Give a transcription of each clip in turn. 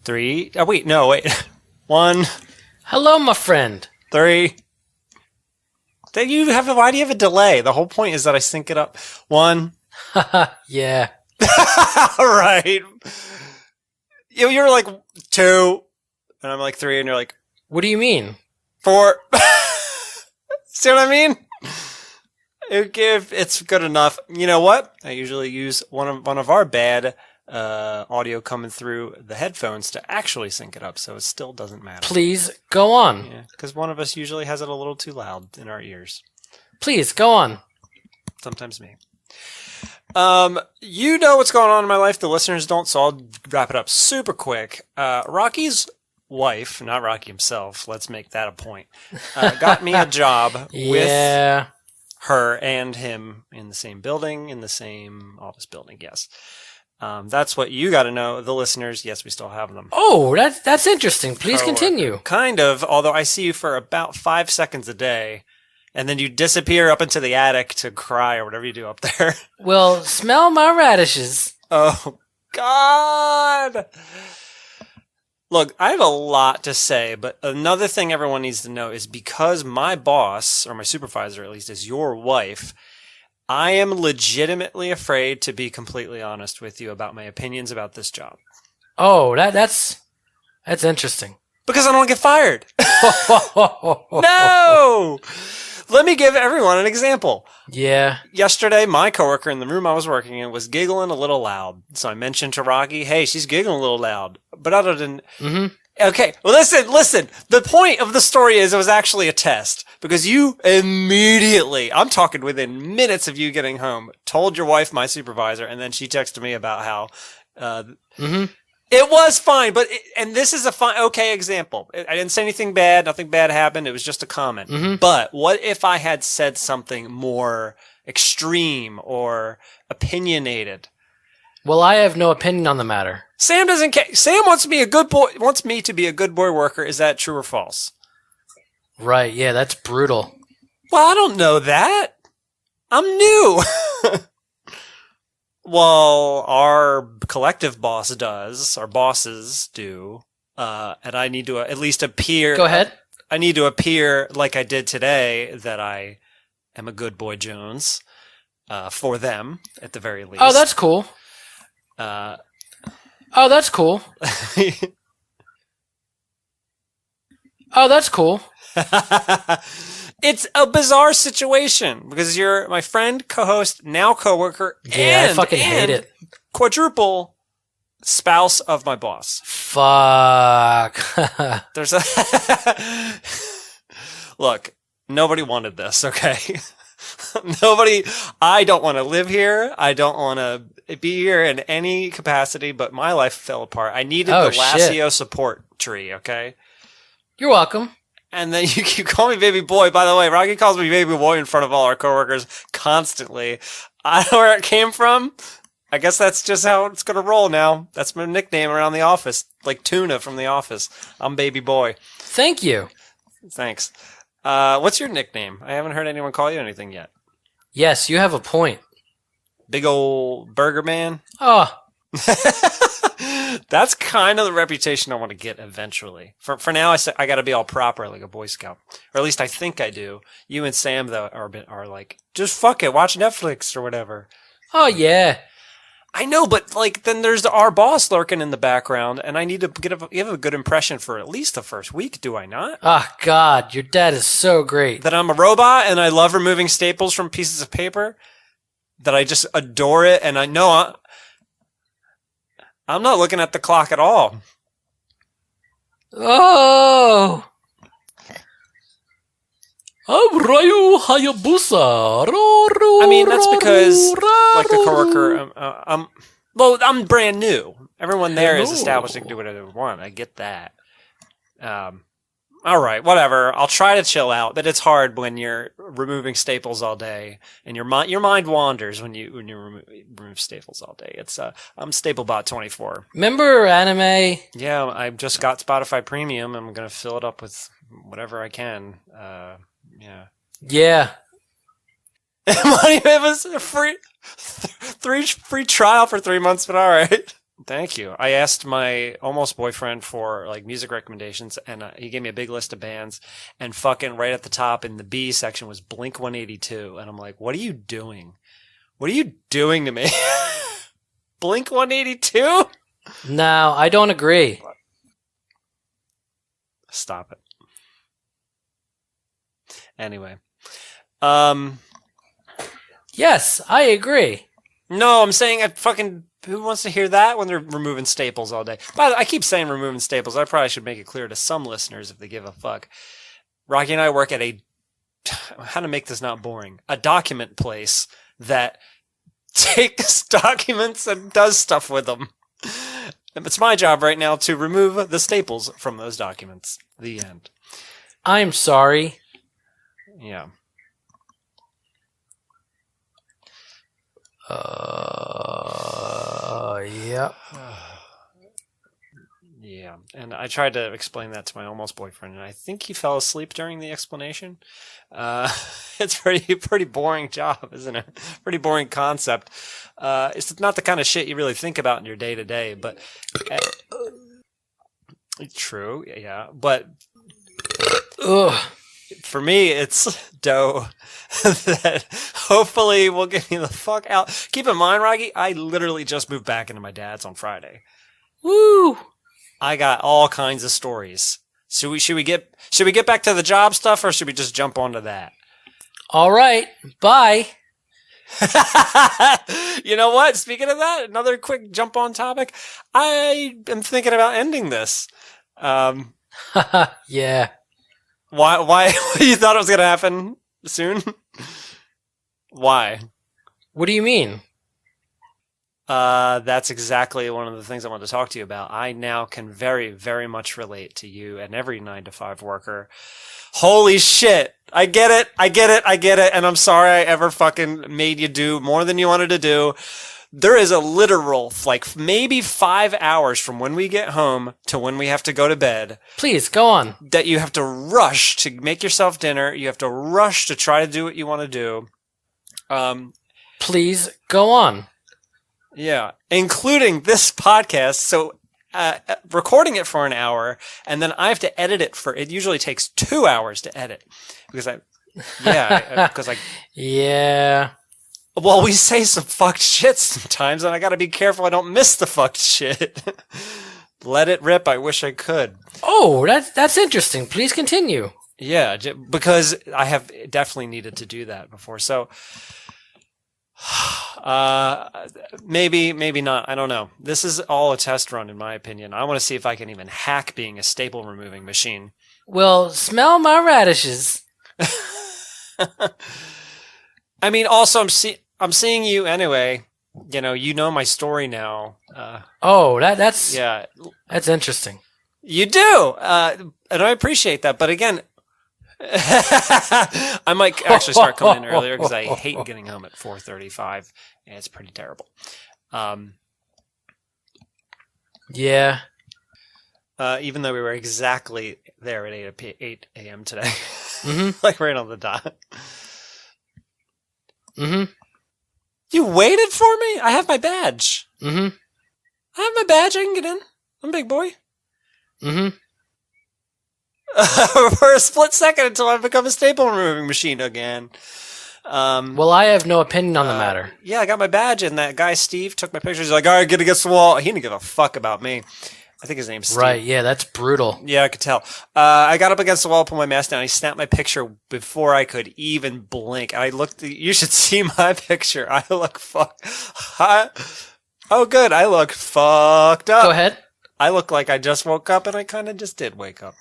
3. Oh, wait. No, wait. 1, Hello, my friend. 3. Why do you have a delay? The whole point is that I sync it up. 1. Yeah. All right. You're like 2, and I'm like 3, and you're like What do you mean? 4. See what I mean? If it's good enough. You know what? I usually use one of our bad audio coming through the headphones to actually sync it up, so it still doesn't matter. Please, go on. Yeah, because one of us usually has it a little too loud in our ears. Please, go on. Sometimes me. You know what's going on in my life. The listeners don't, so I'll wrap it up super quick. Rocky's wife, not Rocky himself, let's make that a point, got me a job with her and him in the same building, in the same office building, yes. That's what you got to know. The listeners, yes, we still have them. Oh, that's interesting. Please continue. Kind of, although I see you for about 5 seconds a day, and then you disappear up into the attic to cry or whatever you do up there. Well, smell my radishes. Oh, God. Look, I have a lot to say, but another thing everyone needs to know is because my boss, or my supervisor at least, is your wife, I am legitimately afraid to be completely honest with you about my opinions about this job. Oh, that's interesting. Because I don't get fired. No! Let me give everyone an example. Yeah. Yesterday, my coworker in the room I was working in was giggling a little loud. So I mentioned to Rocky, hey, she's giggling a little loud. But other than... Mm-hmm. Okay, well, listen. The point of the story is it was actually a test. Because you immediately, I'm talking within minutes of you getting home, told your wife, my supervisor, and then she texted me about how... It was fine, and this is a fine, okay example. I didn't say anything bad. Nothing bad happened. It was just a comment. Mm-hmm. But what if I had said something more extreme or opinionated? Well, I have no opinion on the matter. Sam doesn't care. Sam wants me to be a good boy worker. Is that true or false? Right. Yeah, that's brutal. Well, I don't know that. I'm new. Well, our collective boss does, our bosses do, and I need to at least appear... Go ahead. I need to appear like I did today, that I am a good boy Jones, for them, at the very least. Oh, that's cool. Oh, that's cool. Oh, that's cool. It's a bizarre situation because you're my friend, co-host, now coworker, yeah, I fucking hate it. Quadruple spouse of my boss. Fuck. There's a look. Nobody wanted this, okay? I don't want to live here. I don't want to be here in any capacity. But my life fell apart. I needed the lascio support tree. Okay. You're welcome. And then you call me baby boy. By the way, Rocky calls me baby boy in front of all our coworkers constantly. I don't know where it came from. I guess that's just how it's going to roll now. That's my nickname around the office. Like Tuna from The Office. I'm baby boy. Thank you. Thanks. What's your nickname? I haven't heard anyone call you anything yet. Yes, you have a point. Big ol' burger man? Oh. That's kind of the reputation I want to get eventually. For now, I got to be all proper like a Boy Scout. Or at least I think I do. You and Sam, though, are like, just fuck it, watch Netflix or whatever. Oh, yeah. I know, but like then there's our boss lurking in the background, and I need to give a good impression for at least the first week, do I not? Oh, God, your dad is so great. That I'm a robot, and I love removing staples from pieces of paper. That I just adore it, and I know I'm not looking at the clock at all. Oh! Rayu Hayabusa. I mean, that's because, like the coworker, I'm brand new. Everyone there is established to do whatever they want. I get that. All right, whatever. I'll try to chill out, but it's hard when you're removing staples all day, and your mind wanders when you remove staples all day. It's I'm Staplebot 24. Remember anime? Yeah, I just got Spotify Premium. I'm gonna fill it up with whatever I can. Yeah. Yeah. It was a free trial for 3 months, but all right. Thank you. I asked my almost boyfriend for like music recommendations, and he gave me a big list of bands. And fucking right at the top in the B section was Blink 182, and I'm like, "What are you doing? What are you doing to me?" Blink 182? No, I don't agree. Stop it. Anyway, Yes, I agree. no, I'm saying I fucking. Who wants to hear that when they're removing staples all day? By the way, I keep saying removing staples. I probably should make it clear to some listeners if they give a fuck. Rocky and I work at how to make this not boring, a document place that takes documents and does stuff with them. It's my job right now to remove the staples from those documents. The end. I'm sorry. Yeah. Yep. Yeah, and I tried to explain that to my almost boyfriend, and I think he fell asleep during the explanation. It's pretty boring job, isn't it? Pretty boring concept. It's not the kind of shit you really think about in your day to day, but true, yeah. But Ugh. for me, it's dough that hopefully will get me the fuck out. Keep in mind, Rocky, I literally just moved back into my dad's on Friday. Woo! I got all kinds of stories. Should we get back to the job stuff, or should we just jump onto that? All right. Bye. You know what? Speaking of that, another quick jump on topic. I am thinking about ending this. Yeah. Why? You thought it was going to happen soon? Why? What do you mean? That's exactly one of the things I wanted to talk to you about. I now can very, very much relate to you and every 9-to-5 worker. Holy shit. I get it. And I'm sorry I ever fucking made you do more than you wanted to do. There is a literal, like maybe 5 hours from when we get home to when we have to go to bed. Please, go on. That you have to rush to make yourself dinner. You have to rush to try to do what you want to do. Please, go on. Yeah, including this podcast. So, recording it for an hour, and then I have to edit it it usually takes 2 hours to edit. Yeah. Well, we say some fucked shit sometimes, and I gotta be careful I don't miss the fucked shit. Let it rip, I wish I could. Oh, that's interesting. Please continue. Yeah, because I have definitely needed to do that before. So, maybe not. I don't know. This is all a test run, in my opinion. I want to see if I can even hack being a staple removing machine. Well, smell my radishes. I mean, also, I'm seeing you anyway. You know my story now. That's Yeah, that's interesting. you do, and I appreciate that. But again, I might actually start coming in earlier because I hate getting home at 4:35. And it's pretty terrible. Yeah. Even though we were exactly there at 8 a.m. today. Mm-hmm. Like right on the dot. Mm-hmm. You waited for me? I have my badge. Mm-hmm. I have my badge. I can get in. I'm a big boy. Mm-hmm. For a split second until I become a staple removing machine again. Well, I have no opinion on the matter. Yeah, I got my badge, and that guy Steve took my pictures. He's like, all right, get against the wall. He didn't give a fuck about me. I think his name's Steve. Right, yeah, that's brutal. Yeah, I could tell. I got up against the wall, put my mask down. He snapped my picture before I could even blink. I looked. You should see my picture. I look oh, good. I look fucked up. Go ahead. I look like I just woke up, and I kind of just did wake up.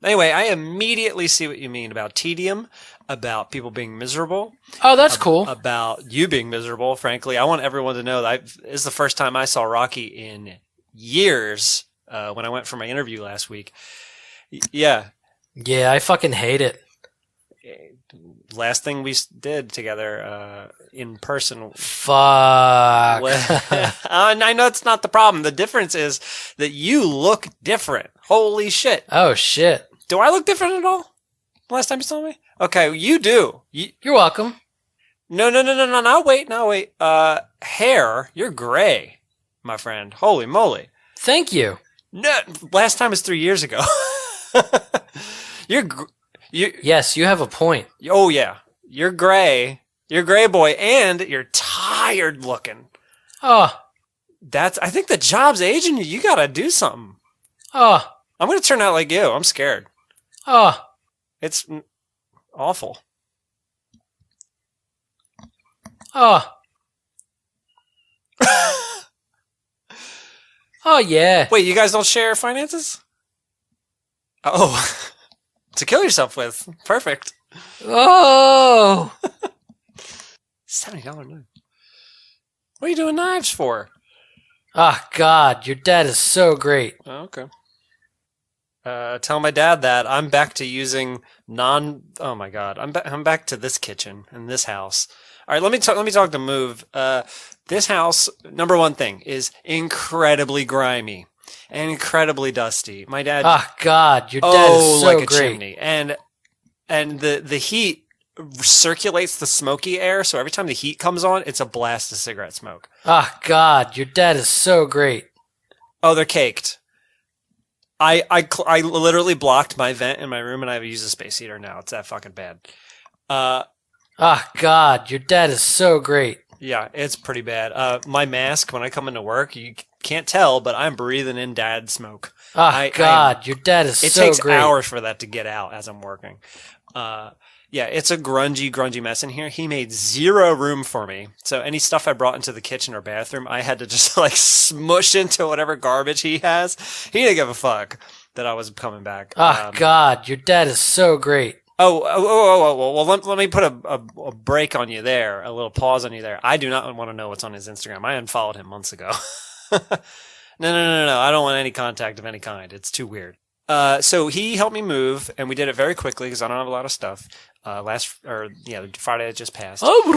Anyway, I immediately see what you mean about tedium, about people being miserable. Oh, that's cool. About you being miserable, frankly. I want everyone to know that this is the first time I saw Rocky in years when I went for my interview last week. Yeah. Yeah, I fucking hate it. Last thing we did together in person. Fuck. I know it's not the problem. The difference is that you look different. Holy shit. Oh, shit. Do I look different at all? Last time you saw me? Okay, you do. You're welcome. No. Now wait. Hair, you're gray. my friend. Holy moly. Thank you. No, last time was 3 years ago. You. Yes, you have a point. Oh yeah, you're gray. You're gray boy, and you're tired looking. Oh, I think the job's aging you. You gotta do something. oh, I'm gonna turn out like you. I'm scared. oh, It's awful. oh. Oh, yeah. Wait, you guys don't share finances? Oh, to kill yourself with. Perfect. Oh. $70 knife. What are you doing knives for? Oh, God, your dad is so great. Oh, okay. Tell my dad that I'm back to using oh my God, I'm back to this kitchen and this house. All right, let me talk to Move. This house, number one thing, is incredibly grimy and incredibly dusty. My dad. Oh, God, your dad is so like a great. chimney, and the heat circulates the smoky air, so every time the heat comes on, it's a blast of cigarette smoke. Oh, God, your dad is so great. Oh, they're caked. I literally blocked my vent in my room, and I use a space heater now. It's that fucking bad. Oh, God, your dad is so great. Yeah, it's pretty bad. My mask, when I come into work, you can't tell, but I'm breathing in dad smoke. Oh, God, your dad is so great. It takes hours for that to get out as I'm working. Yeah, it's a grungy mess in here. He made zero room for me. So any stuff I brought into the kitchen or bathroom, I had to just like smush into whatever garbage he has. He didn't give a fuck that I was coming back. Oh, God, your dad is so great. Well, let me put a break on you there, a little pause on you there. I do not want to know what's on his Instagram. I unfollowed him months ago. No. I don't want any contact of any kind. It's too weird. So he helped me move, and we did it very quickly because I don't have a lot of stuff. The Friday that just passed. And we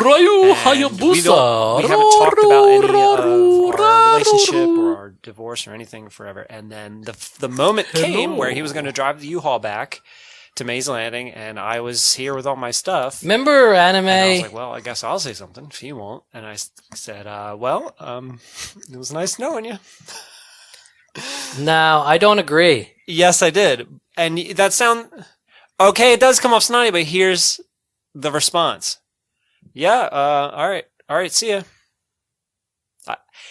haven't talked about any of our relationship or our divorce or anything forever. And then the moment came where he was going to drive the U-Haul back to Mays Landing, and I was here with all my stuff. Remember anime? And I was like, well, I guess I'll say something if you won't. And I said, it was nice knowing you. No, I don't agree. Yes, I did. And that okay, it does come off snotty, but here's the response. Yeah, all right, see ya.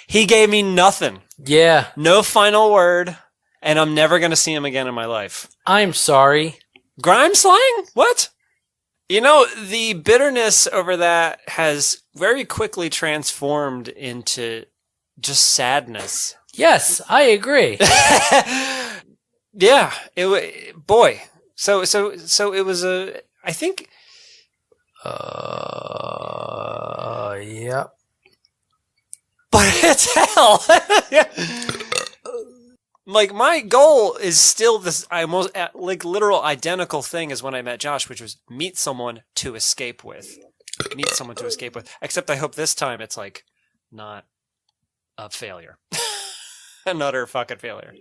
He gave me nothing. Yeah. No final word, and I'm never going to see him again in my life. I'm sorry. Grime slang? What? You know, the bitterness over that has very quickly transformed into just sadness. Yes, I agree. Yeah, boy. So it was I think. Yep. But it's hell. Yeah. Like, my goal is still this almost like literal identical thing as when I met Josh, which was meet someone to escape with. Except I hope this time it's like not a failure. An utter fucking failure.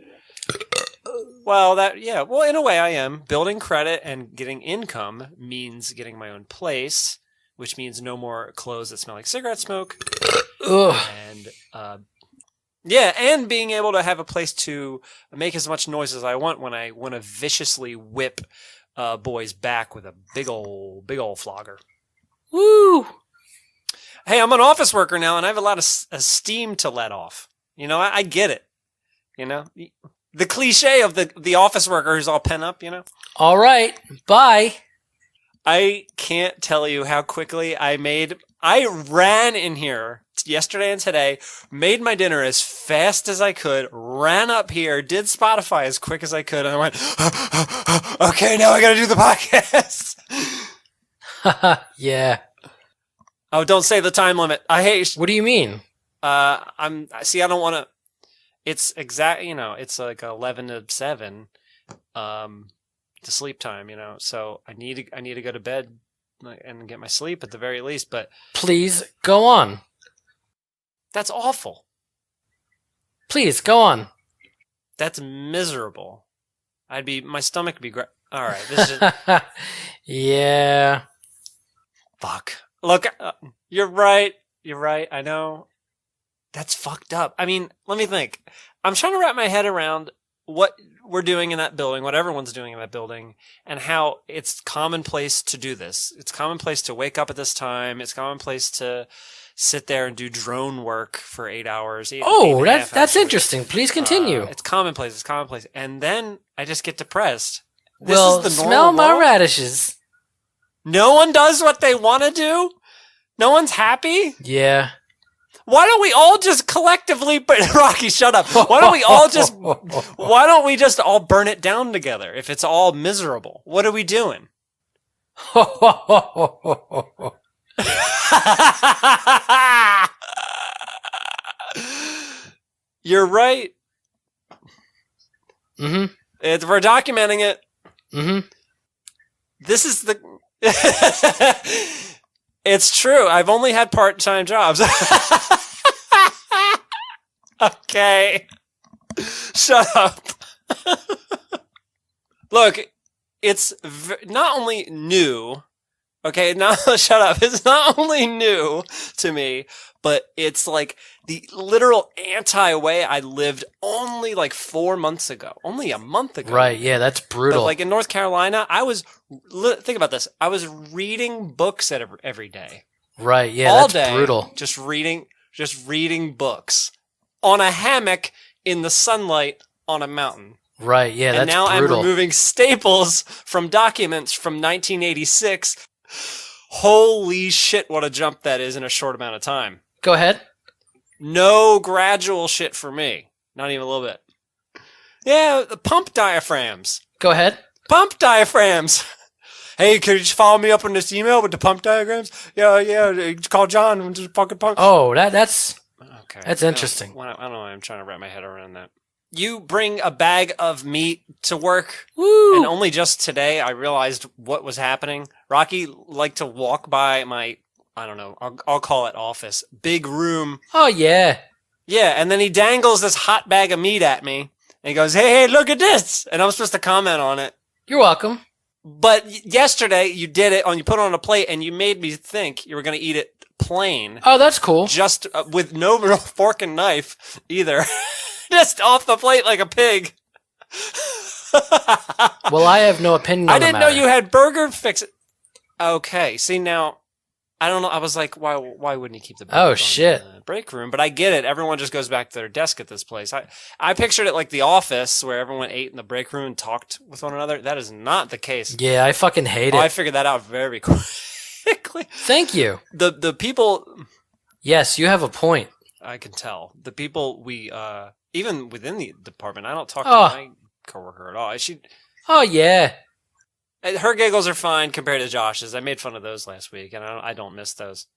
Well, in a way I am. Building credit and getting income means getting my own place, which means no more clothes that smell like cigarette smoke. Ugh. And, and being able to have a place to make as much noise as I want when I want to viciously whip boys back with a big old flogger. Woo! Hey, I'm an office worker now, and I have a lot of steam to let off. You know, I get it. You know, the cliche of the office worker who's all pent up. You know. All right. Bye. I can't tell you how quickly I ran in here yesterday and today, made my dinner as fast as I could, ran up here, did Spotify as quick as I could, and I went, okay, now I gotta do the podcast. Yeah. Oh, don't say the time limit. I hate. What do you mean? I don't want to. It's it's like 11 to 7, to sleep time, so I need to go to bed and get my sleep at the very least, but. Please, go on. That's awful. Please, go on. That's miserable. My stomach would be great. All right. This is Yeah. Fuck. Look, you're right. I know. That's fucked up. I mean, let me think. I'm trying to wrap my head around what we're doing in that building, what everyone's doing in that building, and how it's commonplace to do this. It's commonplace to wake up at this time. It's commonplace to sit there and do drone work for 8 hours. That's interesting. Please continue. It's commonplace. It's commonplace. And then I just get depressed. Well, this is the smell my world. radishes. No one does what they want to do? No one's happy? Yeah. Why don't we all just collectively, Rocky, shut up. Why don't we just all burn it down together if it's all miserable? What are we doing? You're right. Mm-hmm. We're documenting it. Mm-hmm. This is the... It's true. I've only had part-time jobs. Okay. Shut up. Look, it's not only new. Okay, shut up. It's not only new to me, but it's like the literal anti-way I lived only like 4 months ago. Only a month ago. Right, yeah, that's brutal. But like in North Carolina, think about this. I was reading books every day. Right, yeah, all that's day, brutal. Just reading books on a hammock in the sunlight on a mountain. Right, yeah, that's brutal. And now I'm removing staples from documents from 1986. Holy shit, what a jump that is in a short amount of time. Go ahead. No gradual shit for me. Not even a little bit. Yeah, the pump diaphragms. Go ahead. Pump diaphragms. Hey, could you just follow me up on this email with the pump diagrams? Yeah, call John and just fucking pump. Oh, that's okay. That's interesting. I don't know. I'm trying to wrap my head around that. You bring a bag of meat to work. Woo! And only just today I realized what was happening. Rocky liked to walk by my, I don't know, I'll call it office, big room. Oh, yeah. Yeah, and then he dangles this hot bag of meat at me. And he goes, hey, look at this. And I'm supposed to comment on it. You're welcome. But yesterday you did it, you put it on a plate, and you made me think you were going to eat it plain. Oh, that's cool. Just with no fork and knife either. Just off the plate like a pig. Well, I have no opinion on I didn't the know matter. you had burger fix it. Okay, see now, I don't know. I was like, why wouldn't you keep the burger shit. in the break room? But I get it. Everyone just goes back to their desk at this place. I pictured it like The Office, where everyone ate in the break room and talked with one another. That is not the case. Yeah, I fucking hate it. I figured that out very quickly. Thank you. The people... Yes, you have a point. I can tell. The people we... even within the department, I don't talk to my coworker at all. Oh, yeah. Her giggles are fine compared to Josh's. I made fun of those last week, and I don't miss those.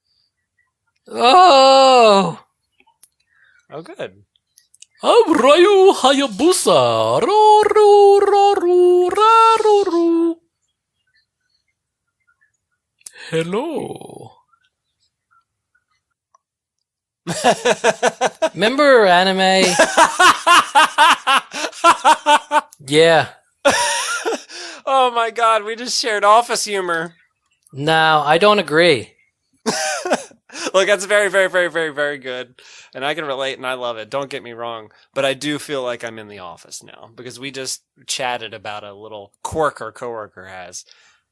Oh! Oh, good. Ryu Hayabusa. Ru. Hello. Remember anime? Yeah. Oh my god, we just shared office humor. No, I don't agree. Look, that's very, very, very, very, very good. And I can relate and I love it. Don't get me wrong. But I do feel like I'm in the office now because we just chatted about a little quirk our coworker has.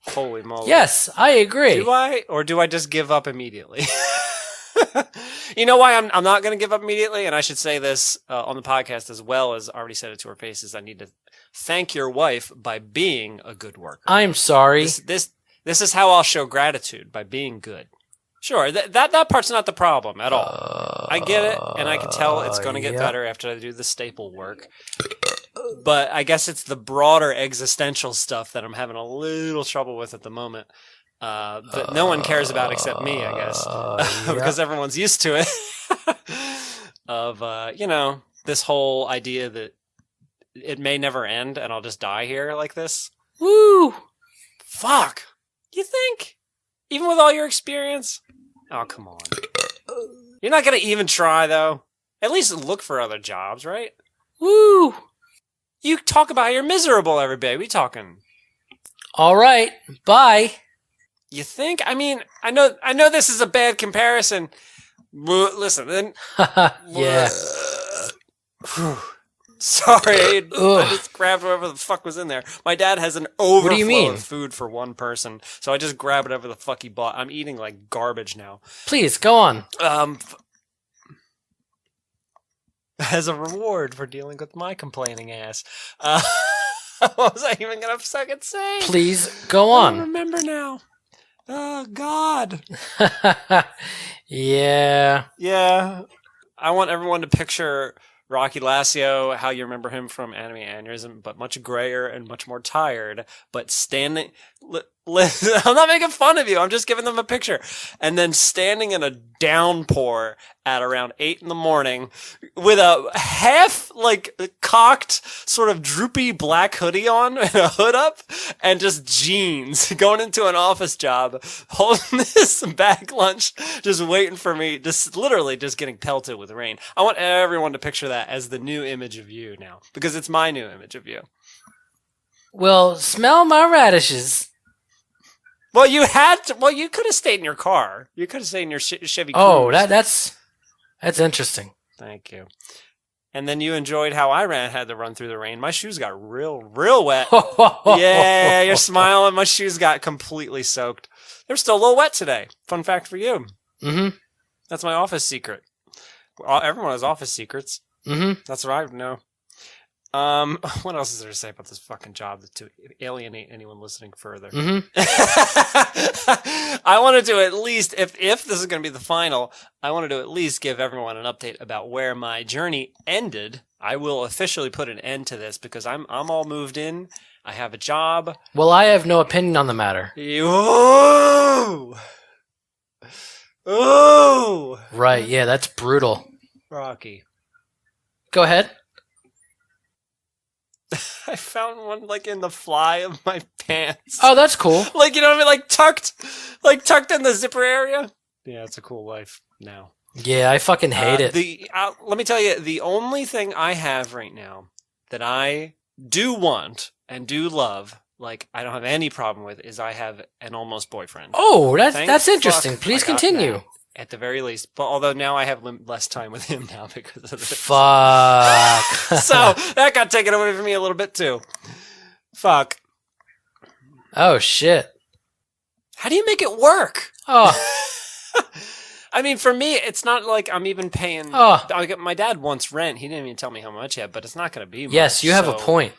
Holy moly. Yes, I agree. Do I? Or do I just give up immediately? You know why I'm not going to give up immediately? And I should say this on the podcast as well as already said it to her faces. I need to thank your wife by being a good worker. I'm sorry. This is how I'll show gratitude, by being good. Sure, that part's not the problem at all. I get it, and I can tell it's going to get better after I do the staple work. But I guess it's the broader existential stuff that I'm having a little trouble with at the moment. That no one cares about except me, I guess. Because everyone's used to it. Of, this whole idea that it may never end and I'll just die here like this. Woo! Fuck! You think? Even with all your experience? Oh, come on. You're not going to even try, though. At least look for other jobs, right? Woo! You talk about how you're miserable every day. We talking. All right. Bye. You think? I mean, I know this is a bad comparison, Listen, then. Yeah. Sorry, I Ugh. just grabbed whatever the fuck was in there. My dad has an overflow do you mean? of food for one person, so I just grabbed whatever the fuck he bought. I'm eating like garbage now. Please, go on. As a reward for dealing with my complaining ass. What was I even gonna fucking say? Please, go I don't on. remember now. Oh, God. Yeah. Yeah. I want everyone to picture Rocky Lascio, how you remember him from Anime Aneurysm, but much grayer and much more tired, but standing... I'm not making fun of you. I'm just giving them a picture. And then standing in a downpour at around 8 in the morning with a half, cocked, sort of droopy black hoodie on and a hood up and just jeans going into an office job, holding this bag lunch, just waiting for me, just literally just getting pelted with rain. I want everyone to picture that as the new image of you now, because it's my new image of you. Well, smell my radishes. Well, you could have stayed in your car. You could have stayed in your Chevy Cruze. Oh, that's interesting. Thank you. And then you enjoyed how I had to run through the rain. My shoes got real wet. Yeah, you're smiling. My shoes got completely soaked. They're still a little wet today. Fun fact for you. Mm-hmm. That's my office secret. Everyone has office secrets. Mm-hmm. That's what I know. What else is there to say about this fucking job to alienate anyone listening further? Mm-hmm. I wanted to at least, if this is going to be the final, I wanted to at least give everyone an update about where my journey ended. I will officially put an end to this because I'm all moved in. I have a job. Well, I have no opinion on the matter. Ooh! Right, yeah, that's brutal. Rocky. Go ahead. I found one in the fly of my pants. Oh, that's cool. You know what I mean? Tucked in the zipper area. Yeah, it's a cool life now. Yeah, I fucking hate it. Let me tell you, the only thing I have right now that I do want and do love, I don't have any problem with, is I have an almost boyfriend. Oh, that's Thank interesting. fuck Please I got continue. that, at the very least. But although now I have less time with him now because of this. Fuck. So that got taken away from me a little bit too. Fuck. Oh, shit. How do you make it work? Oh. I mean, for me, it's not like I'm even paying. Oh. My dad wants rent. He didn't even tell me how much yet, but it's not going to be much. Yes, you have a point.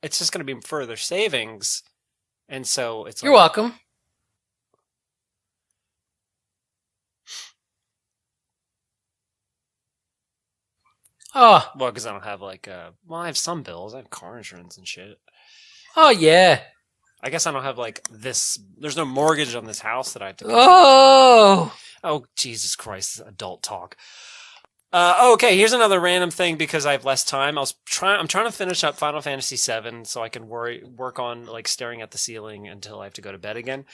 It's just going to be further savings. And so it's You're welcome. Oh. Well, because I don't have I have some bills. I have car insurance and shit. Oh, yeah. I guess I don't have this. There's no mortgage on this house that I have to pay. Oh. Oh, Jesus Christ. Adult talk. Okay, here's another random thing because I have less time. I'm trying to finish up Final Fantasy VII so I can work on staring at the ceiling until I have to go to bed again.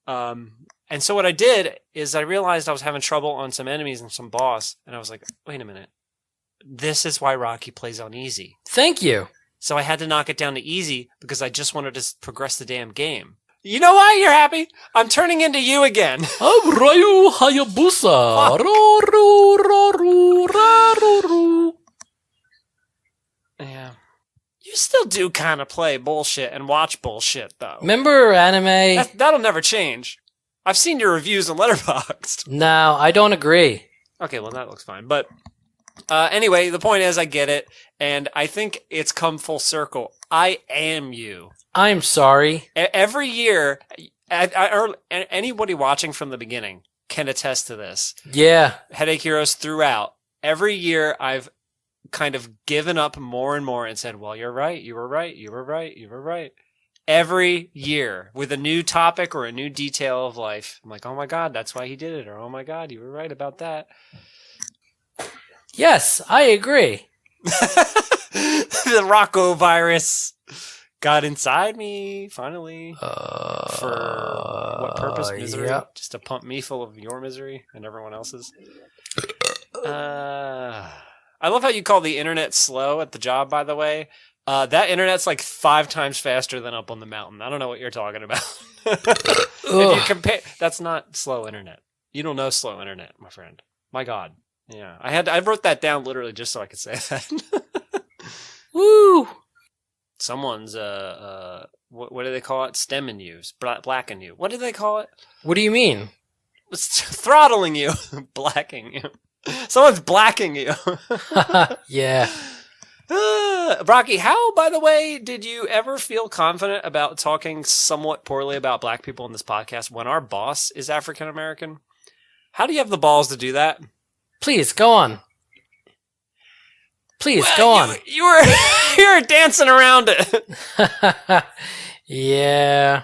And so what I did is I realized I was having trouble on some enemies and some boss, and I was like, wait a minute. This is why Rocky plays on easy. Thank you. So I had to knock it down to easy because I just wanted to progress the damn game. You know why you're happy? I'm turning into you again. I'm Ryu Hayabusa. Yeah. You still do kind of play bullshit and watch bullshit, though. Remember anime? That'll never change. I've seen your reviews on Letterboxd. No, I don't agree. Okay, well, that looks fine. But anyway, the point is I get it, and I think it's come full circle. I am you. I'm sorry. Every year, anybody watching from the beginning can attest to this. Yeah. Headache Heroes throughout. Every year, I've kind of given up more and more and said, well, you're right, you were right, you were right, you were right. Every year, with a new topic or a new detail of life. I'm like, oh my God, that's why he did it. Or, oh my God, you were right about that. Yes, I agree. The Rocko virus got inside me, finally. For what purpose? Misery? Yep. Just to pump me full of your misery and everyone else's. I love how you call the internet slow at the job, by the way. That internet's 5 times faster than up on the mountain. I don't know what you're talking about. If you compare, that's not slow internet. You don't know slow internet, my friend. My God. Yeah. I wrote that down literally just so I could say that. Woo! Someone's, what do they call it? Stemming you. Blacking you. What do they call it? What do you mean? It's throttling you. Blacking you. Someone's blacking you. Yeah. Rocky, how, by the way, did you ever feel confident about talking somewhat poorly about black people in this podcast when our boss is African American? How do you have the balls to do that? Please, go on. Please, go on. You were dancing around it. Yeah.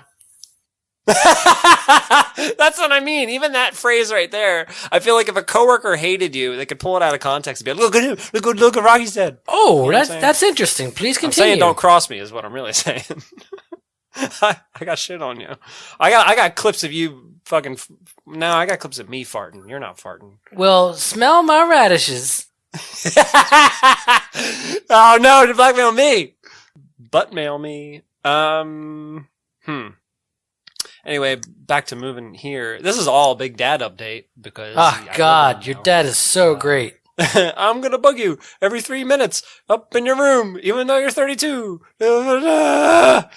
That's what I mean. Even that phrase right there, I feel like if a coworker hated you, they could pull it out of context and be like, look at him, look what Rocky said. Oh, you know that's interesting. Please I'm continue. saying don't cross me is what I'm really saying. I got shit on you. I got clips of you fucking. No, I got clips of me farting. You're not farting. Well, smell my radishes. Oh no, to blackmail me. Buttmail me. Anyway, back to moving here. This is all Big Dad update because... Oh, God, your dad is so great. I'm gonna bug you every 3 minutes up in your room, even though you're 32. Oh,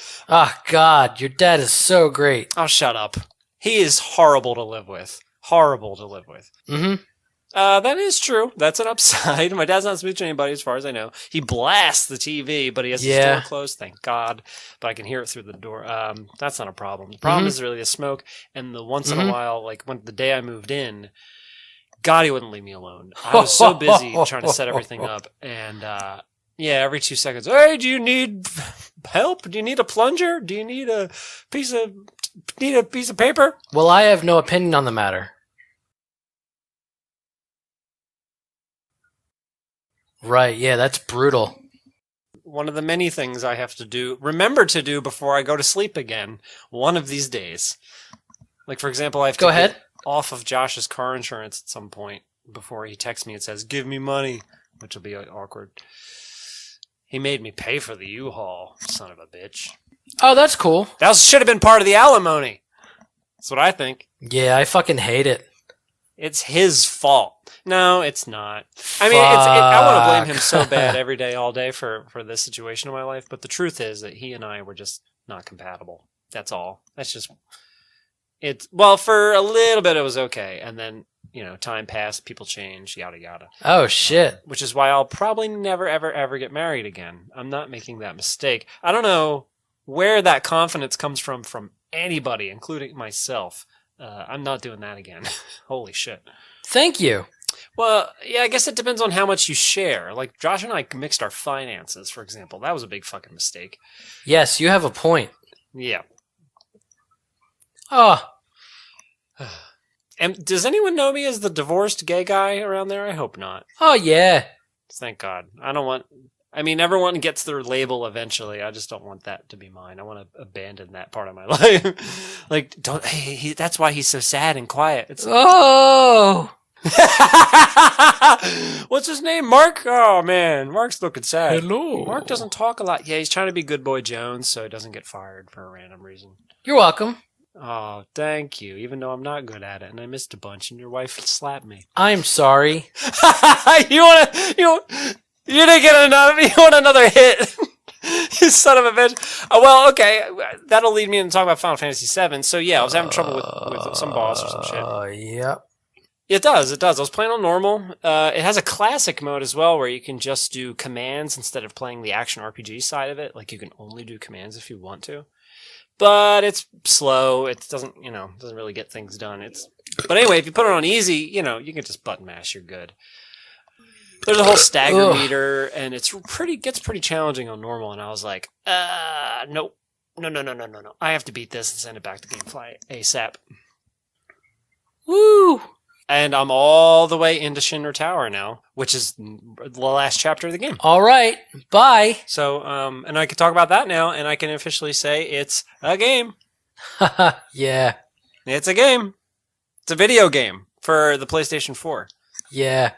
God, your dad is so great. Oh, shut up. He is horrible to live with. Horrible to live with. Mm-hmm. That is true. That's an upside. My dad's not smooching anybody as far as I know. He blasts the TV, but he has his door closed, thank God. But I can hear it through the door. That's not a problem. The problem is really the smoke. And the once in a while, like when the day I moved in, God, he wouldn't leave me alone. I was so busy trying to set everything up. And every 2 seconds, hey, do you need help? Do you need a plunger? Do you need a piece of paper? Well, I have no opinion on the matter. Right, yeah, that's brutal. One of the many things I have to remember to do before I go to sleep again, one of these days. Like, for example, I have to get off of Josh's car insurance at some point before he texts me and says, give me money, which will be awkward. He made me pay for the U-Haul, son of a bitch. Oh, that's cool. That should have been part of the alimony. That's what I think. Yeah, I fucking hate it. It's his fault. No, it's not. I mean, I want to blame him so bad every day, all day for this situation in my life. But the truth is that he and I were just not compatible. That's all. That's just it. Well, for a little bit, it was okay. And then, time passed, people change, yada, yada. Oh, shit. Which is why I'll probably never, ever, ever get married again. I'm not making that mistake. I don't know where that confidence comes from anybody, including myself. I'm not doing that again. Holy shit. Thank you. Well, yeah, I guess it depends on how much you share. Like, Josh and I mixed our finances, for example. That was a big fucking mistake. Yes, you have a point. Yeah. Oh. And does anyone know me as the divorced gay guy around there? I hope not. Oh, yeah. Thank God. Everyone gets their label eventually. I just don't want that to be mine. I want to abandon that part of my life. Like, that's why he's so sad and quiet. It's oh. What's his name? Mark? Oh, man. Mark's looking sad. Hello. Mark doesn't talk a lot. Yeah, he's trying to be good boy Jones so he doesn't get fired for a random reason. You're welcome. Oh, thank you. Even though I'm not good at it and I missed a bunch and your wife slapped me. I'm sorry. You didn't get enough. You want another hit. You son of a bitch. Oh, well, okay. That'll lead me into talk about Final Fantasy VII. So, yeah, I was having trouble with some boss or some shit. Yep. It does. I was playing on normal. It has a classic mode as well where you can just do commands instead of playing the action RPG side of it. Like, you can only do commands if you want to. But it's slow. It doesn't really get things done. But anyway, if you put it on easy, you can just button mash. You're good. There's a whole stagger meter, and gets pretty challenging on normal. And I was like, nope. No. I have to beat this and send it back to GameFly ASAP. Woo! And I'm all the way into Shinra Tower now, which is the last chapter of the game. All right. Bye. So, and I can talk about that now, and I can officially say it's a game. Yeah. It's a game. It's a video game for the PlayStation 4. Yeah.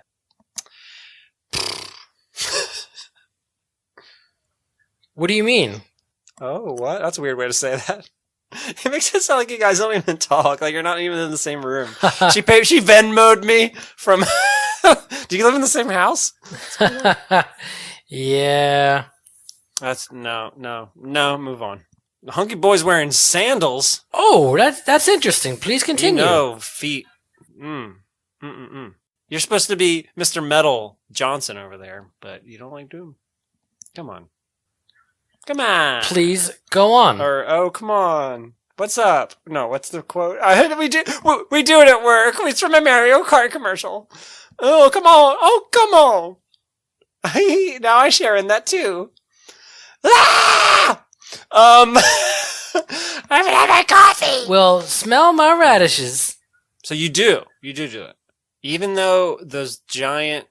What do you mean? Oh, what? That's a weird way to say that. It makes it sound like you guys don't even talk. Like you're not even in the same room. She Venmo'd me from. Do you live in the same house? Yeah. That's no. Move on. The hunky boy's wearing sandals. Oh, that's interesting. Please continue. Feet. You're supposed to be Mr. Metal Johnson over there, but you don't like Doom. Come on. Please go on. Or come on. What's up? No, what's the quote? We do it at work. It's from a Mario Kart commercial. Oh, come on. Now I share in that too. Ah! I haven't had my coffee. Well, smell my radishes. So you do it. Even though those giant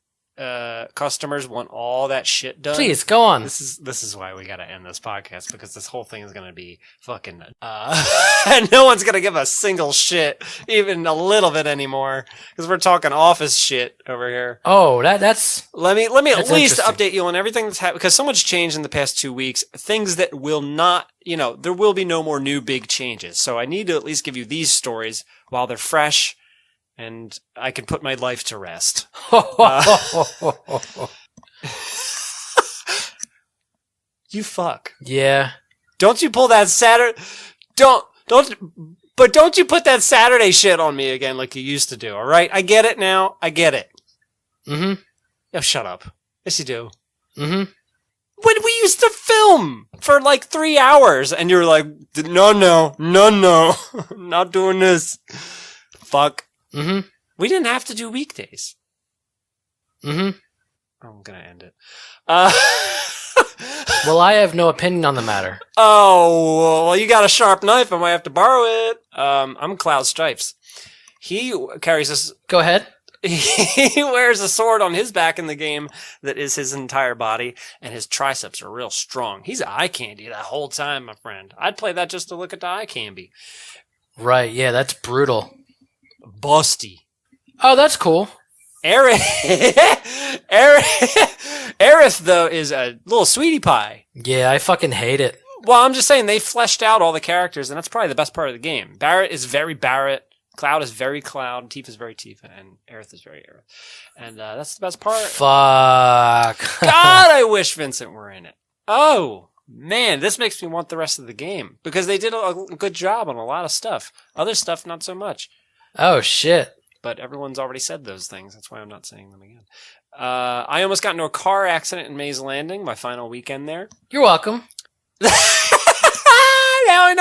customers want all that shit done. Please go on. This is why we gotta end this podcast, because this whole thing is gonna be fucking and no one's gonna give a single shit, even a little bit anymore, because we're talking office shit over here. Oh, that's. Let me at least update you on everything that's happened, because so much changed in the past 2 weeks. Things that will not, there will be no more new big changes. So I need to at least give you these stories while they're fresh. And I can put my life to rest. You fuck. Yeah. Don't you pull that Saturday... Don't you put that Saturday shit on me again like you used to do, alright? I get it now. I get it. Mm-hmm. Oh, shut up. Yes, you do. Mm-hmm. When we used to film for like 3 hours, and you were like, no, not doing this. Fuck. Mm-hmm. We didn't have to do weekdays. Mm-hmm. I'm gonna end it. Well, I have no opinion on the matter. Oh, well, you got a sharp knife. I might have to borrow it. I'm Cloud Stripes. He carries this. Go ahead. He wears a sword on his back in the game that is his entire body, and his triceps are real strong. He's eye candy that whole time, my friend. I'd play that just to look at the eye candy. Right, yeah, that's brutal. Busty. Oh, that's cool. Aerith, though, is a little sweetie pie. Yeah, I fucking hate it. Well, I'm just saying they fleshed out all the characters, and that's probably the best part of the game. Barrett is very Barrett. Cloud is very Cloud. Tifa is very Tifa. And Aerith is very Aerith. And that's the best part. Fuck. God, I wish Vincent were in it. Oh, man, this makes me want the rest of the game. Because they did a good job on a lot of stuff. Other stuff, not so much. Oh, shit. But everyone's already said those things. That's why I'm not saying them again. I almost got into a car accident in Maze Landing, my final weekend there. You're welcome. Now I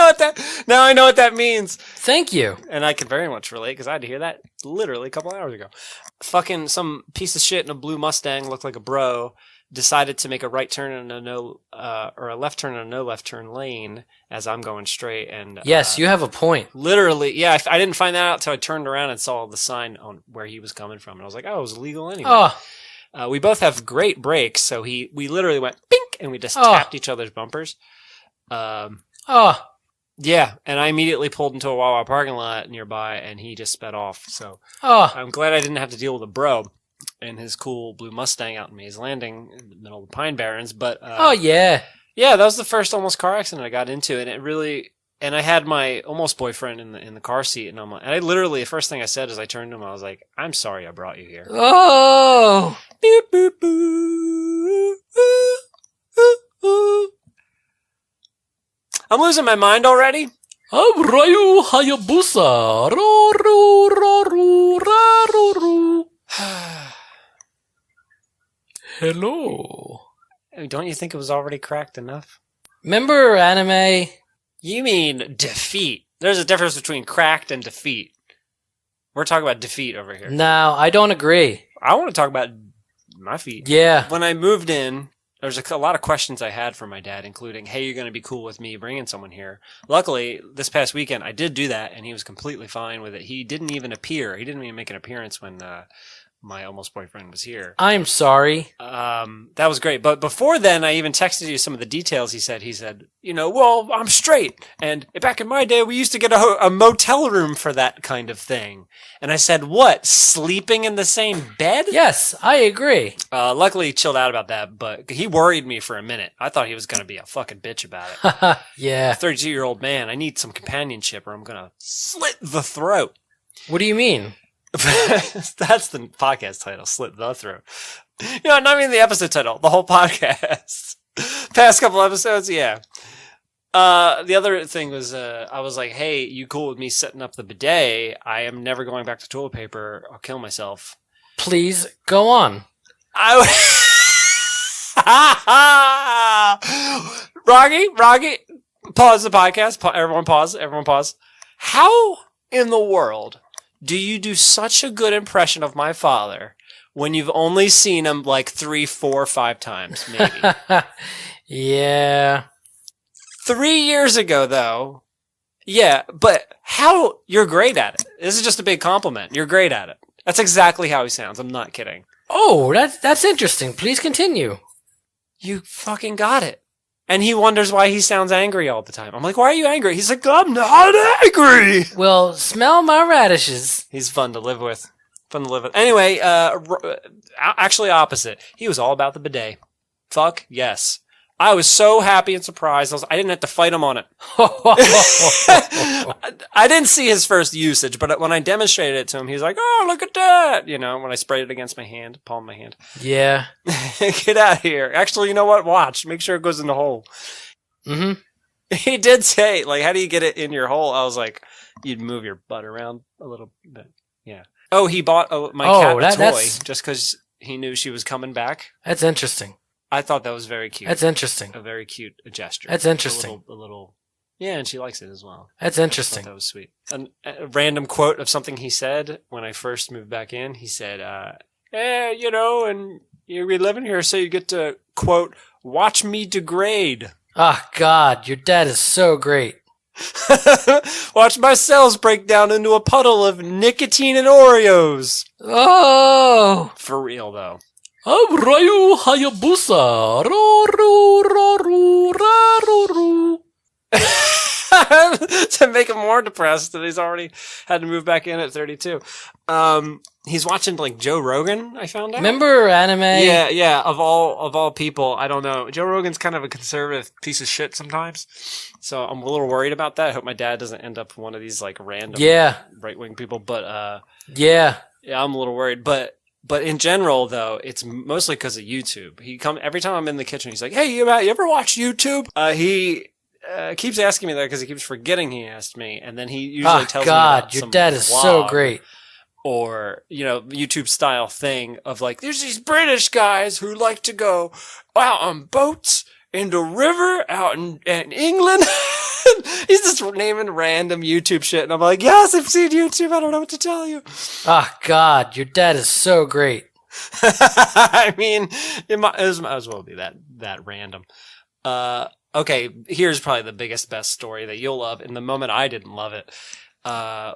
know what that means. Thank you. And I can very much relate, because I had to hear that literally a couple hours ago. Fucking some piece of shit in a blue Mustang, looked like a bro, decided to make a right turn in a left turn in a no left turn lane as I'm going straight. And yes, you have a point. Literally, yeah. I didn't find that out until I turned around and saw the sign on where he was coming from, and I was like, "Oh, it was illegal anyway." Oh. We both have great brakes, so we literally went bink, and we just tapped each other's bumpers. Yeah, and I immediately pulled into a Wawa parking lot nearby, and he just sped off. So I'm glad I didn't have to deal with a bro and his cool blue Mustang out in Maze Landing in the middle of the Pine Barrens. But yeah, that was the first almost car accident I got into, and it really. And I had my almost boyfriend in the car seat, and I literally, the first thing I said as I turned to him, I was like, "I'm sorry I brought you here." Oh. Boop, boop, boop, boop. I'm losing my mind already. Rayu Hayabusa. Hello. Don't you think it was already cracked enough? Remember anime? You mean defeat. There's a difference between cracked and defeat. We're talking about defeat over here. No, I don't agree. I want to talk about my feet. Yeah. When I moved in, there's a lot of questions I had from my dad, including, hey, you're going to be cool with me bringing someone here. Luckily, this past weekend, I did do that, and he was completely fine with it. He didn't even appear. He didn't even make an appearance when my almost boyfriend was here. I'm sorry. That was great. But before then, I even texted you some of the details. He said, well, I'm straight. And back in my day, we used to get a motel room for that kind of thing. And I said, what? Sleeping in the same bed? Yes, I agree. Luckily, he chilled out about that, but he worried me for a minute. I thought he was going to be a fucking bitch about it. Yeah. 32-year-old man, I need some companionship or I'm going to slit the throat. What do you mean? That's the podcast title, Slit the Throat. Not even the episode title, the whole podcast. Past couple episodes, yeah. The other thing was, I was like, hey, you cool with me setting up the bidet? I am never going back to toilet paper. I'll kill myself. Please, go on. Rocky, pause the podcast. Everyone pause. How in the world do you do such a good impression of my father when you've only seen him like 3, 4, 5 times, maybe? Yeah. 3 years ago, though. Yeah, but how? You're great at it. This is just a big compliment. You're great at it. That's exactly how he sounds. I'm not kidding. Oh, that's interesting. Please continue. You fucking got it. And he wonders why he sounds angry all the time. I'm like, why are you angry? He's like, I'm not angry. Well, smell my radishes. He's fun to live with. Anyway, actually opposite. He was all about the bidet. Fuck yes. I was so happy and surprised. I didn't have to fight him on it. I didn't see his first usage, but when I demonstrated it to him, he was like, oh, look at that. When I sprayed it against my hand, palm of my hand. Yeah. Get out of here. Actually, you know what? Watch. Make sure it goes in the hole. Mm-hmm. He did say, like, how do you get it in your hole? I was like, you'd move your butt around a little bit. Yeah. Oh, he bought my cat a toy just because he knew she was coming back. That's interesting. I thought that was very cute. That's interesting. A very cute gesture. That's interesting. A little, yeah, and she likes it as well. That's interesting. I thought that was sweet. A random quote of something he said when I first moved back in. He said, and you're living here, so you get to, quote, watch me degrade. Oh, God, your dad is so great. Watch my cells break down into a puddle of nicotine and Oreos. Oh! For real, though. I'm Ryu Hayabusa. To make him more depressed that he's already had to move back in at 32. He's watching like Joe Rogan, I found out. Remember anime? Yeah. Of all people, I don't know. Joe Rogan's kind of a conservative piece of shit sometimes. So I'm a little worried about that. I hope my dad doesn't end up one of these like random right-wing people. But yeah, I'm a little worried. But in general, though, it's mostly because of YouTube. Every time I'm in the kitchen, he's like, "Hey, you ever watch YouTube?" He keeps asking me that because he keeps forgetting he asked me, and then he usually tells me about your dad is so great. Or YouTube style thing of like, there's these British guys who like to go out on boats in the river out in England. He's just naming random YouTube shit. And I'm like, yes, I've seen YouTube. I don't know what to tell you. Oh, God, your dad is so great. I mean, it might as well be that random. Okay, here's probably the best story that you'll love. In the moment, I didn't love it.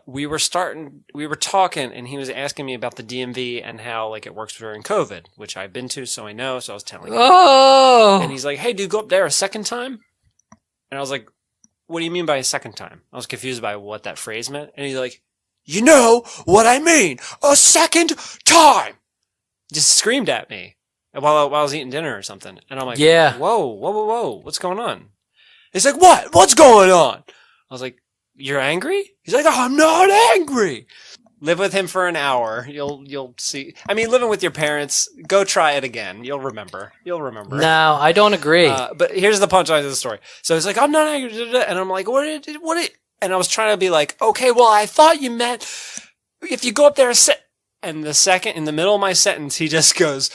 We were talking, and he was asking me about the DMV and how like it works during COVID, which I've been to, so I know. So I was telling him. Oh! And he's like, "Hey, do you go up there a second time?" And I was like, "What do you mean by a second time?" I was confused by what that phrase meant, and he's like, "You know what I mean? A second time!" Just screamed at me while I was eating dinner or something, and I'm like, "Yeah, whoa, what's going on?" He's like, "What? What's going on?" I was like, "You're angry?" He's like, "Oh, I'm not angry." Live with him for an hour. You'll see. I mean, living with your parents, go try it again. You'll remember. No, I don't agree. But here's the punchline of the story. So he's like, "I'm not angry." And I'm like, what? And I was trying to be like, okay, well, I thought you meant if you go up there and sit. And in the middle of my sentence, he just goes,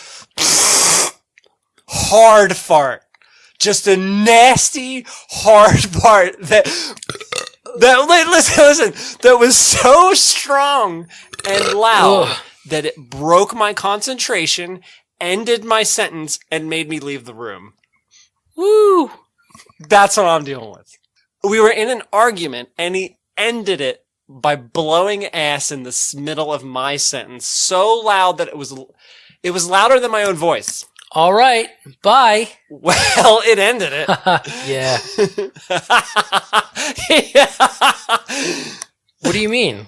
hard fart. Just a nasty, hard fart listen, that was so strong and loud that it broke my concentration, ended my sentence, and made me leave the room. Woo! That's what I'm dealing with. We were in an argument, and he ended it by blowing ass in the middle of my sentence so loud that it was louder than my own voice. All right. Bye. Well, it ended it. Yeah. Yeah. What do you mean?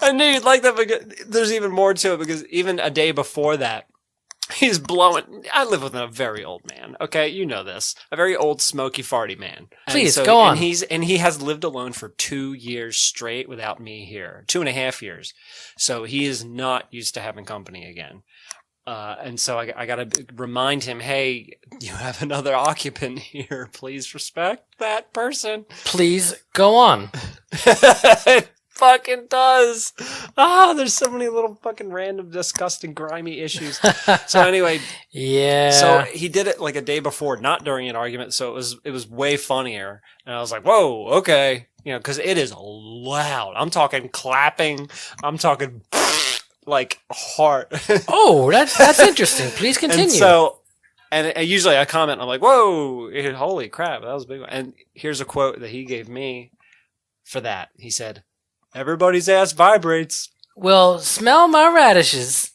I knew you'd like that, because there's even more to it, because even a day before that, he's blowing. I live with a very old man. Okay, you know this. A very old, smoky, farty man. Please, go on. And he has lived alone for 2 years straight without me here. 2.5 years. So he is not used to having company again. And so I got to remind him, hey, you have another occupant here. Please respect that person. Please go on. It fucking does. There's so many little fucking random, disgusting, grimy issues. So anyway, Yeah. so he did it like a day before, not during an argument. So it was way funnier. And I was like, whoa, okay. You know, because it is loud. I'm talking clapping. I'm talking like hard. Oh, that's interesting. Please continue. And so, and usually I comment, I'm like, whoa, holy crap, that was a big one. And here's a quote that he gave me for that. He said, everybody's ass vibrates. Well, smell my radishes.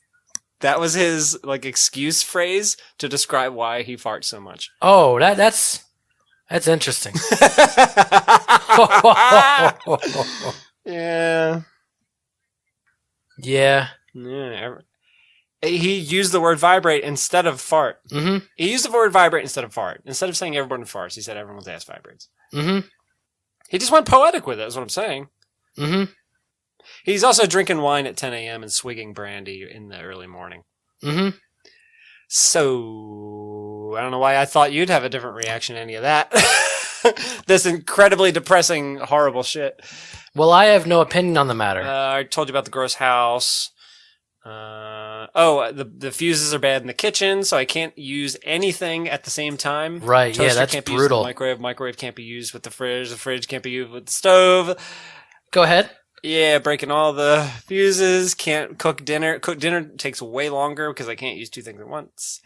That was his like excuse phrase to describe why he farts so much. Oh, that's interesting. Yeah. Yeah. Yeah. He used the word vibrate instead of fart. Mm-hmm. He used the word vibrate instead of fart. Instead of saying everyone farts, he said everyone's ass vibrates. Mm-hmm. He just went poetic with it, is what I'm saying. Mm-hmm. He's also drinking wine at 10 a.m. and swigging brandy in the early morning. Mm-hmm. So, I don't know why I thought you'd have a different reaction to any of that. This incredibly depressing, horrible shit. Well, I have no opinion on the matter. I told you about the gross house. The fuses are bad in the kitchen, so I can't use anything at the same time. Right, Toaster yeah, that's can't be brutal. used with the microwave. Microwave can't be used with the fridge can't be used with the stove. Go ahead. Yeah, breaking all the fuses. Can't cook dinner. Cook dinner takes way longer because I can't use two things at once.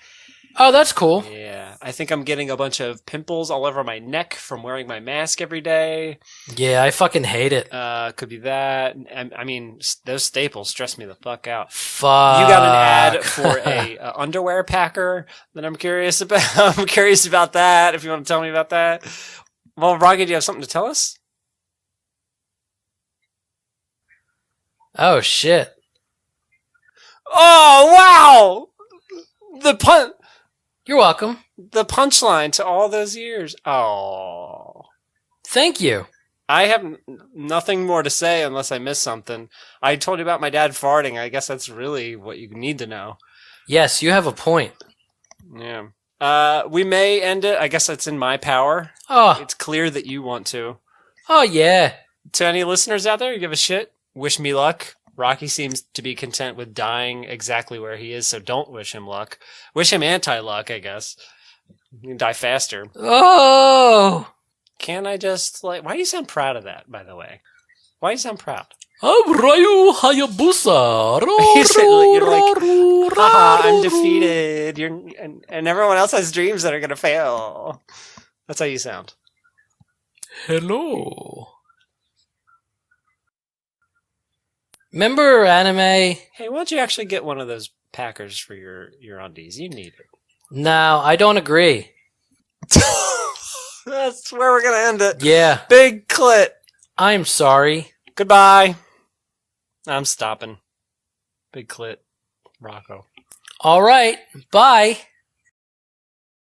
Oh, that's cool. Yeah, I think I'm getting a bunch of pimples all over my neck from wearing my mask every day. Yeah, I fucking hate it. Could be that. I mean, those staples stress me the fuck out. Fuck. You got an ad for a underwear packer that I'm curious about. I'm curious about that. If you want to tell me about that. Well, Rocky, do you have something to tell us? Oh, shit. Oh, wow! You're welcome. The punchline to all those years. Oh. Thank you. I have nothing more to say unless I missed something. I told you about my dad farting. I guess that's really what you need to know. Yes, you have a point. Yeah. We may end it. I guess that's in my power. Oh. It's clear that you want to. Oh, yeah. To any listeners out there, you give a shit. Wish me luck. Rocky seems to be content with dying exactly where he is, so don't wish him luck. Wish him anti-luck, I guess. You can die faster. Oh! Can I just, why do you sound proud of that, by the way? Why do you sound proud? I'm Ryu Hayabusa. You're like, haha, I'm defeated. And everyone else has dreams that are going to fail. That's how you sound. Hello. Remember anime? Hey, why don't you actually get one of those packers for your undies? You need it. No, I don't agree. That's where we're going to end it. Yeah. Big clit. I'm sorry. Goodbye. I'm stopping. Big clit. Rocko. All right. Bye.